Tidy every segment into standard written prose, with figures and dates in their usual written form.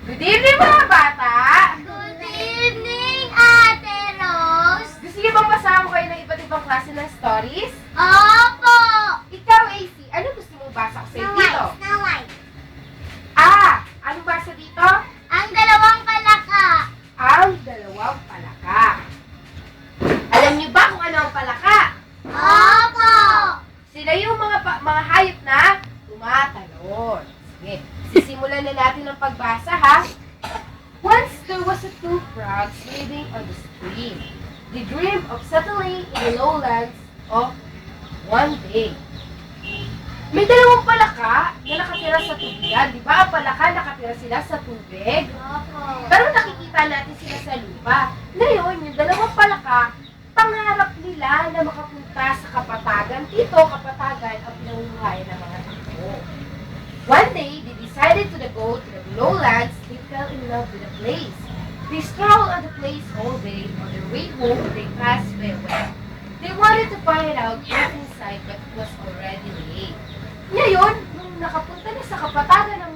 Good evening mga bata! Good evening, Ate Rose! Gusto niyo bang masama kayo ng iba't ibang klase ng stories? Opo! Ikaw, AC, ano gusto mong basa ko sa'yo dito? Snow White. Anong basa dito? Ang dalawang palaka. Ang dalawang palaka. Alam niyo ba kung ano ang palaka? Opo! Sila yung mga hayop na tumatalon. Sige, sisimulan na natin ang pagbasa ha. Once there was a two frogs living on the stream. They dreamed of settling in the lowlands of one day. May dalawang palaka na nakatira sa tubigan. Di ba ang palaka nakatira sila sa tubig? Opo. Pero nakikita natin sila sa lupa. Ngayon, yung dalawang palaka, pangarap nila na makapunta sa kapatagan. Dito, kapatagan ang pinangunguhayan ng mga tao. One day, they decided to go to the lowlands. They fell in love with the place. They strolled on the place all day. On their way home, they passed by a well. They wanted to find out what's inside, but it was already late. Ngayon, nung nakapunta na sa kapatagan ng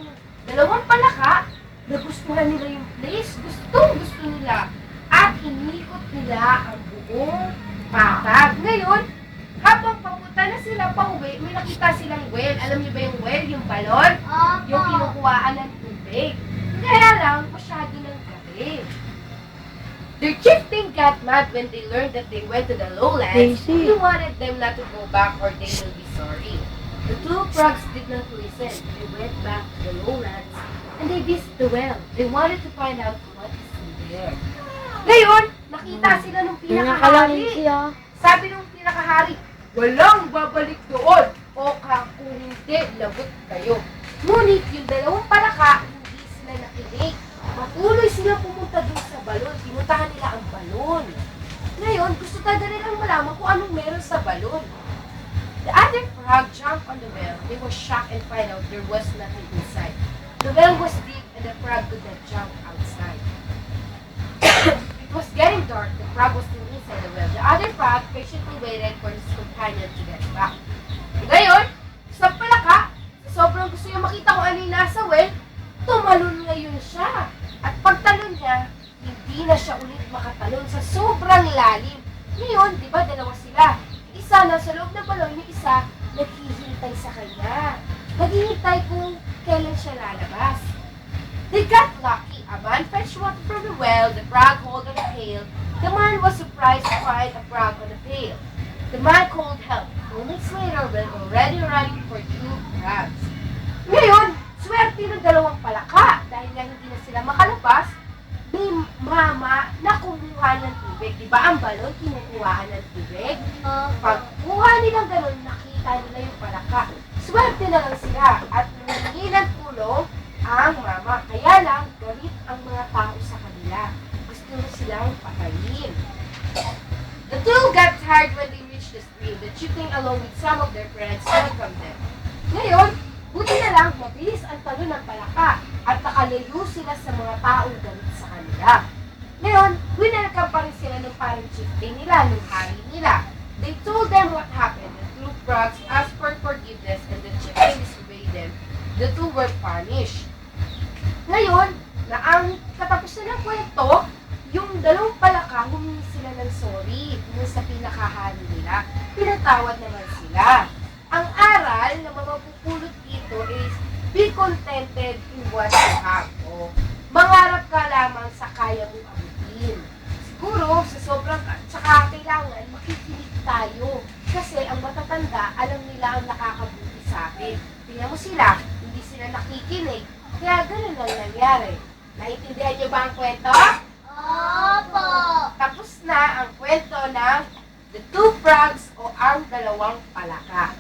dalawang palaka, nagustuhan nila yung place. Gusto nila. At inikot nila ang buong patag. Ngayon, habang papunta na sila pa uwi, may nakita silang well. Alam niyo ba yung well? Yung balon? Opo. Yung kinukuhaan ng tubig. Kaya lang, masyado ng gabi. Their chieftain got mad when they learned that they went to the lowlands. He wanted them not to go back or they will be sorry. The two frogs did not listen. They went back to the lowlands and they visited the well. They wanted to find out what is in there. Ngayon, nakita sila nung pinakahari. Sabi nung pinakahari, walang babalik doon. O kung hindi, lagot kayo. Ngunit yung dalawang palaka, hindi sila nakinig. Patuloy sila pumunta doon sa balon. Pinuntahan nila ang balon. Ngayon, gusto talaga nilang malaman kung anong meron sa balon. The other frog jumped on the well. They were shocked and find out there was nothing inside. The well was deep and the frog could not jump outside. It was getting dark. The frog was still inside the well. The other frog patiently waited for his companion to get back. Ngayon, sa palaka, sobrang gusto niya makita kung ano yung nasa well, tumalon ngayon siya. At pagtalon niya, hindi na siya ulit makatalon sa sobrang lalim. Ngayon, di ba, dalawa sila. Isa nasa loob ng balon, yung isa naghihintay sa kanya. Naghihintay kung kailan siya lalabas. They got lucky. A man fetched water from the well, the frog held on a pail. The man was surprised to find a frog on the pail. The man called help. Moments later, they were already running for two frogs. Ngayon, swerte ng dalawang palaka. Dahil nga hindi na sila makalabas, may mama na kumuha ng tubig. Diba ang balon kinukuhaan ng tubig? Pagkuha nilang ganun, nakita nila yung palaka. Swerte na lang sila at humingi ng tulong ang mama. Kaya lang, galit ang mga tao sa kanila. Gusto na silang patayin. The two got tired when they reached the stream. The chieftain along with some of their friends welcomed them. Ngayon, buti na lang, mabilis ang talon ng palaka at nakalayo sila sa mga taong galit sa kanila. Ngayon, winelcome pa rin sila ng parang chieftain nila, ng hari nila. They told them what happened. The two frogs asked for forgiveness and the chieftain disobeyed them. The two were punished. Ngayon, na ang katapusan ng kwento, yung dalawang palaka, humingi sila ng sorry dun sa pinakahari nila. Pinatawad naman sila. Ang aral na mapupulot dito is, be contented in what you have. O, mangarap ka lamang sa kaya mong abutin. Siguro, sa sobrang, tsaka kailangan, makikinig tayo. Kasi ang matatanda, alam nila ang nakakabuti sa atin. Tingnan mo sila, hindi sila nakikinig. Kaya ganun lang nangyari. Naintindihan niyo ba ang kwento? Opo! Tapos na ang kwento ng The Two Frogs o ang dalawang palaka.